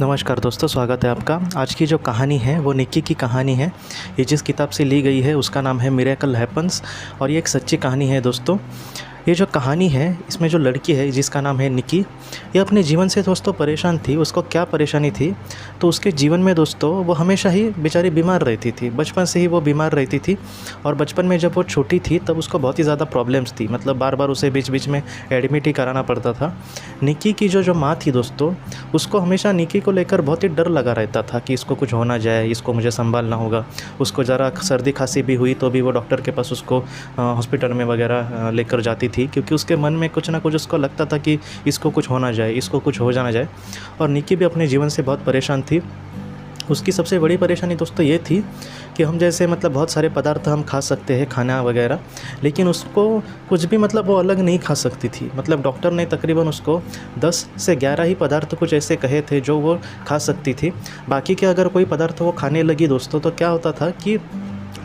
नमस्कार दोस्तों, स्वागत है आपका। आज की जो कहानी है वो निक्की की कहानी है। ये जिस किताब से ली गई है उसका नाम है मिरेकल हैपन्स और ये एक सच्ची कहानी है दोस्तों। ये जो कहानी है इसमें जो लड़की है जिसका नाम है निक्की, ये अपने जीवन से दोस्तों परेशान थी। उसको क्या परेशानी थी तो उसके जीवन में दोस्तों वो हमेशा ही बेचारी बीमार रहती थी। बचपन से ही वो बीमार रहती थी और बचपन में जब वो छोटी थी तब उसको बहुत ही ज़्यादा प्रॉब्लम्स थी। मतलब बार बार उसे बीच बीच में एडमिट ही कराना पड़ता था। निक्की की जो माँ थी दोस्तों, उसको हमेशा निक्की को लेकर बहुत ही डर लगा रहता था कि इसको कुछ होना जाए, इसको मुझे संभालना होगा। उसको ज़रा सर्दी खांसी भी हुई तो भी वो डॉक्टर के पास उसको हॉस्पिटल में वगैरह लेकर जाती थी, क्योंकि उसके मन में कुछ ना कुछ उसको लगता था कि इसको कुछ होना जाए, इसको कुछ हो जाना जाए। और निक्की भी अपने जीवन से बहुत परेशान थी। उसकी सबसे बड़ी परेशानी दोस्तों ये थी कि हम जैसे मतलब बहुत सारे पदार्थ हम खा सकते हैं, खाना वगैरह, लेकिन उसको कुछ भी मतलब वो अलग नहीं खा सकती थी। मतलब डॉक्टर ने तकरीबन उसको 10 से 11 ही पदार्थ कुछ ऐसे कहे थे जो वो खा सकती थी। बाकी के अगर कोई पदार्थ वो खाने लगी दोस्तों तो क्या होता था कि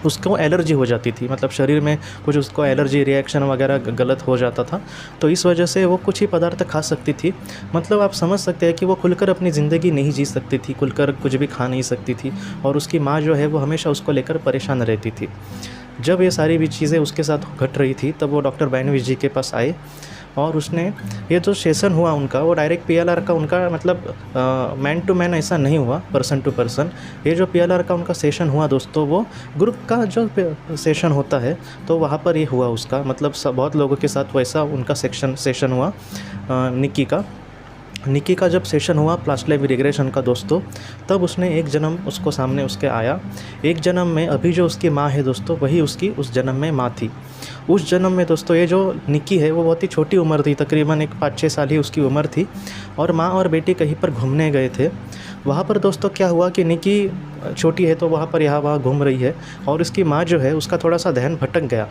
उसको एलर्जी हो जाती थी। मतलब शरीर में कुछ उसको एलर्जी रिएक्शन वगैरह गलत हो जाता था। तो इस वजह से वो कुछ ही पदार्थ खा सकती थी। मतलब आप समझ सकते हैं कि वो खुलकर अपनी ज़िंदगी नहीं जी सकती थी, खुलकर कुछ भी खा नहीं सकती थी। और उसकी माँ जो है वो हमेशा उसको लेकर परेशान रहती थी। जब ये सारी भी चीज़ें उसके साथ घट रही थी तब वो डॉक्टर बैनविज जी के पास आए और उसने ये जो सेशन हुआ उनका वो डायरेक्ट पीएलआर का उनका मतलब मैन टू मैन ऐसा नहीं हुआ, पर्सन टू पर्सन। ये जो पीएलआर का उनका सेशन हुआ दोस्तों, वो ग्रुप का जो सेशन होता है तो वहाँ पर ये हुआ उसका। मतलब बहुत लोगों के साथ वैसा उनका सेशन हुआ। निक्की का जब सेशन हुआ पास्ट लाइफ रिग्रेशन का दोस्तों, तब उसने एक जन्म उसको सामने उसके आया। एक जन्म में अभी जो उसकी माँ है दोस्तों, वही उसकी उस जन्म में माँ थी। उस जन्म में दोस्तों ये जो निक्की है वो बहुत ही छोटी उम्र थी, तकरीबन एक 5-6 साल ही उसकी उम्र थी। और माँ और बेटी कहीं पर घूमने गए थे। वहाँ पर दोस्तों क्या हुआ कि निक्की छोटी है तो वहाँ पर यहाँ वहाँ घूम रही है और उसकी माँ जो है उसका थोड़ा सा ध्यान भटक गया।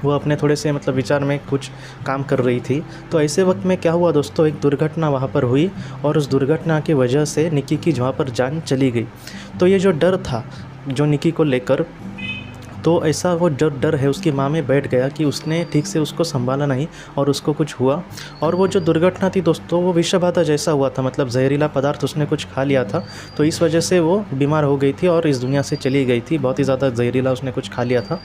वो अपने थोड़े से मतलब विचार में कुछ काम कर रही थी। तो ऐसे वक्त में क्या हुआ दोस्तों, एक दुर्घटना वहाँ पर हुई और उस दुर्घटना की वजह से निक्की की वहाँ पर जान चली गई। तो ये जो डर था जो निक्की को लेकर, तो ऐसा वो जो डर है उसकी माँ में बैठ गया कि उसने ठीक से उसको संभाला नहीं और उसको कुछ हुआ। और वो जो दुर्घटना थी दोस्तों वो विषबाधा जैसा हुआ था। मतलब जहरीला पदार्थ उसने कुछ खा लिया था तो इस वजह से वो बीमार हो गई थी और इस दुनिया से चली गई थी। बहुत ही ज़्यादा जहरीला उसने कुछ खा लिया था।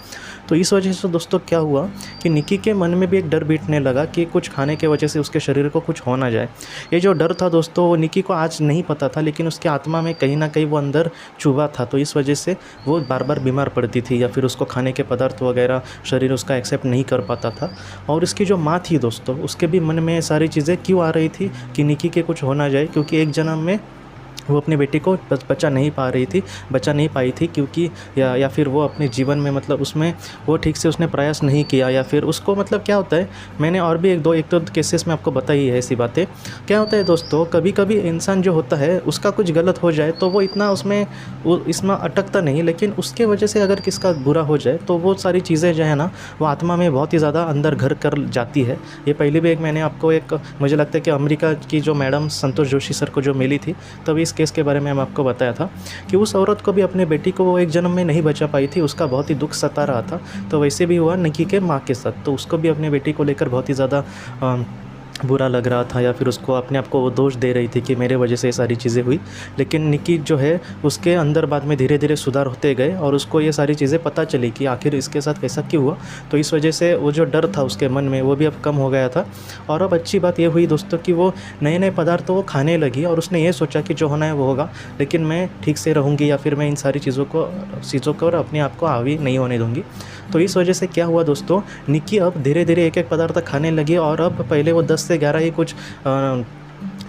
तो इस वजह से दोस्तों क्या हुआ कि निक्की के मन में भी एक डर बीतने लगा कि कुछ खाने की वजह से उसके शरीर को कुछ हो ना जाए। ये जो डर था दोस्तों वो निक्की को आज नहीं पता था, लेकिन उसके आत्मा में कहीं ना कहीं वो अंदर चुभा था। तो इस वजह से वो बार बार बीमार पड़ती थी या फिर उसको खाने के पदार्थ वगैरह शरीर उसका एक्सेप्ट नहीं कर पाता था। और इसकी जो माँ थी दोस्तों, उसके भी मन में सारी चीज़ें क्यों आ रही थी कि निक्की के कुछ हो ना जाए, क्योंकि एक जन्म में वो अपनी बेटी को बचा नहीं पाई थी क्योंकि या फिर वो अपने जीवन में मतलब उसमें वो ठीक से उसने प्रयास नहीं किया, या फिर उसको मतलब क्या होता है, मैंने और भी एक दो केसेस में आपको बताई है ऐसी बातें। क्या होता है दोस्तों, कभी कभी इंसान जो होता है उसका कुछ गलत हो जाए तो वो इतना इसमें अटकता नहीं, लेकिन उसके वजह से अगर किसका बुरा हो जाए तो वो सारी चीज़ें जो है ना वो आत्मा में बहुत ही ज़्यादा अंदर घर कर जाती है। ये पहले भी मैंने आपको मुझे लगता है कि अमेरिका की जो मैडम संतोष जोशी सर को जो मिली थी तभी इस केस के बारे में हम आपको बताया था कि उस औरत को भी अपने बेटी को वो एक जन्म में नहीं बचा पाई थी, उसका बहुत ही दुख सता रहा था। तो वैसे भी हुआ निक्की के माँ के साथ। तो उसको भी अपने बेटी को लेकर बहुत ही ज़्यादा बुरा लग रहा था, या फिर उसको अपने आप को वो दोष दे रही थी कि मेरे वजह से ये सारी चीज़ें हुई। लेकिन निक्की जो है उसके अंदर बाद में धीरे धीरे सुधार होते गए और उसको ये सारी चीज़ें पता चली कि आखिर इसके साथ ऐसा क्यों हुआ। तो इस वजह से वो जो डर था उसके मन में वो भी अब कम हो गया था। और अब अच्छी बात ये हुई दोस्तों कि वो नए नए पदार्थ वो खाने लगी और उसने ये सोचा कि जो होना है वो होगा, लेकिन मैं ठीक से रहूँगी या फिर मैं इन सारी चीज़ों को और अपने आप को हावी नहीं होने दूँगी। तो इस वजह से क्या हुआ दोस्तों, निक्की अब धीरे धीरे एक एक पदार्थ खाने लगी और अब पहले वो 10 से 11 ही कुछ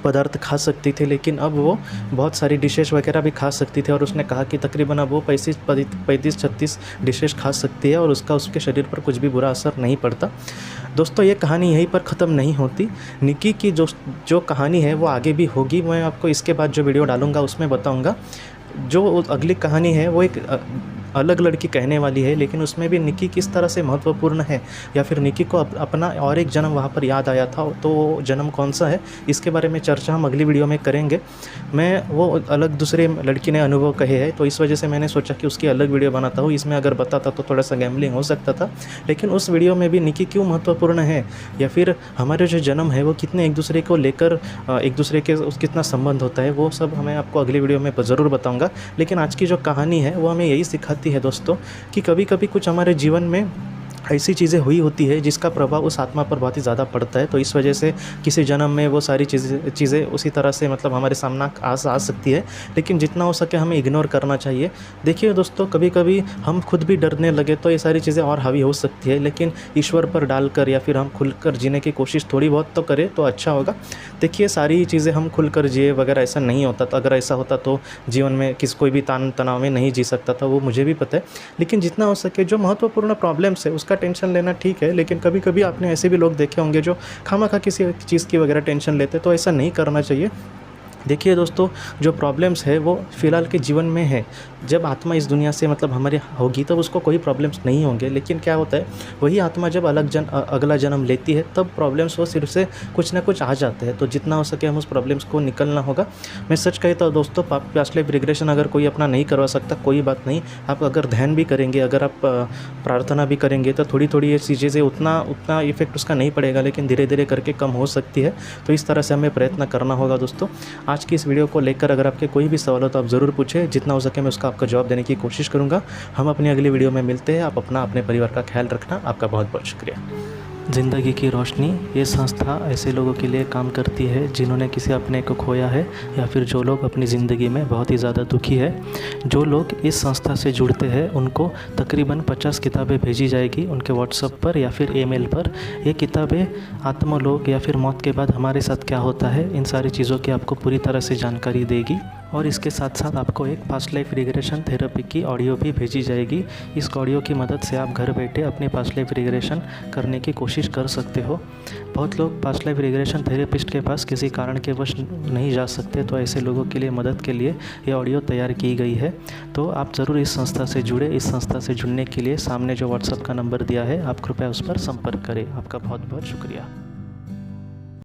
पदार्थ खा सकती थी, लेकिन अब वो बहुत सारी डिशेस वगैरह भी खा सकती थी। और उसने कहा कि तकरीबन अब वो 35-36 डिशेस खा सकती है और उसके शरीर पर कुछ भी बुरा असर नहीं पड़ता। दोस्तों ये कहानी यहीं पर ख़त्म नहीं होती। निक्की की जो कहानी है वो आगे भी होगी। मैं आपको इसके बाद जो वीडियो डालूँगा उसमें बताऊँगा। जो अगली कहानी है वो एक अलग लड़की कहने वाली है, लेकिन उसमें भी निकी किस तरह से महत्वपूर्ण है, या फिर निकी को अपना और एक जन्म वहाँ पर याद आया था, तो वो जन्म कौन सा है, इसके बारे में चर्चा हम अगली वीडियो में करेंगे। मैं वो अलग दूसरे लड़की ने अनुभव कहे हैं, तो इस वजह से मैंने सोचा कि उसकी अलग वीडियो बनाता हूँ। इसमें अगर बताता तो थोड़ा सा गैम्बलिंग हो सकता था, लेकिन उस वीडियो में भी निकी क्यों महत्वपूर्ण है, या फिर हमारे जो जन्म है वो कितने एक दूसरे को लेकर एक दूसरे के कितना संबंध होता है, वो सब मैं आपको अगली वीडियो में ज़रूर बताऊंगा। लेकिन आज की जो कहानी है वो हमें यही सिखाती है दोस्तों कि कभी कभी कुछ हमारे जीवन में ऐसी चीज़ें हुई होती है जिसका प्रभाव उस आत्मा पर बहुत ही ज़्यादा पड़ता है। तो इस वजह से किसी जन्म में वो सारी चीज़ें उसी तरह से मतलब हमारे सामना आ सकती है, लेकिन जितना हो सके हमें इग्नोर करना चाहिए। देखिए दोस्तों, कभी कभी हम खुद भी डरने लगे तो ये सारी चीज़ें और हावी हो सकती है, लेकिन ईश्वर पर डालकर या फिर हम खुलकर जीने की कोशिश थोड़ी बहुत तो करें तो अच्छा होगा। देखिए, सारी चीज़ें हम खुलकर जिए वगैरह ऐसा नहीं होता, तो अगर ऐसा होता तो जीवन में कोई भी तान तनाव में नहीं जी सकता था, वो मुझे भी पता है। लेकिन जितना हो सके जो महत्वपूर्ण प्रॉब्लम्स है उसका टेंशन लेना ठीक है, लेकिन कभी कभी आपने ऐसे भी लोग देखे होंगे जो खामखा किसी चीज़ की वगैरह टेंशन लेते, तो ऐसा नहीं करना चाहिए। देखिए दोस्तों, जो प्रॉब्लम्स है वो फ़िलहाल के जीवन में है। जब आत्मा इस दुनिया से मतलब हमारे होगी तब उसको कोई प्रॉब्लम्स नहीं होंगे, लेकिन क्या होता है, वही आत्मा जब अगला जन्म लेती है तब प्रॉब्लम्स वो सिर से कुछ ना कुछ आ जाते हैं। तो जितना हो सके हम उस प्रॉब्लम्स को निकलना होगा। मैं सच कहता हूँ दोस्तों, पास्ट लाइफ रिग्रेशन अगर कोई अपना नहीं करवा सकता कोई बात नहीं, आप अगर ध्यान भी करेंगे, अगर आप प्रार्थना भी करेंगे तो थोड़ी थोड़ी ये चीज़ें से उतना इफेक्ट उसका नहीं पड़ेगा, लेकिन धीरे धीरे करके कम हो सकती है। तो इस तरह से हमें प्रयत्न करना होगा दोस्तों। आज की इस वीडियो को लेकर अगर आपके कोई भी सवाल हो तो आप ज़रूर पूछें, जितना हो सके मैं उसका आपका जवाब देने की कोशिश करूँगा। हम अपनी अगली वीडियो में मिलते हैं। आप अपने परिवार का ख्याल रखना। आपका बहुत बहुत शुक्रिया। ज़िंदगी की रोशनी ये संस्था ऐसे लोगों के लिए काम करती है जिन्होंने किसी अपने को खोया है, या फिर जो लोग अपनी ज़िंदगी में बहुत ही ज़्यादा दुखी है। जो लोग इस संस्था से जुड़ते हैं उनको तकरीबन 50 किताबें भेजी जाएगी उनके व्हाट्सएप पर या फिर ईमेल पर। ये किताबें आत्मलोक या फिर मौत के बाद हमारे साथ क्या होता है, इन सारी चीज़ों की आपको पूरी तरह से जानकारी देगी। और इसके साथ साथ आपको एक पास्ट लाइफ रिग्रेशन थेरेपी की ऑडियो भी भेजी जाएगी। इस ऑडियो की मदद से आप घर बैठे अपनी पास्ट लाइफ रिग्रेशन करने की कोशिश कर सकते हो। बहुत लोग पास्ट लाइफ रिग्रेशन थेरेपिस्ट के पास किसी कारण के वश नहीं जा सकते, तो ऐसे लोगों के लिए मदद के लिए ये ऑडियो तैयार की गई है। तो आप ज़रूर इस संस्था से जुड़े। इस संस्था से जुड़ने के लिए सामने जो व्हाट्सएप का नंबर दिया है, आप कृपया उस पर संपर्क करें। आपका बहुत बहुत शुक्रिया।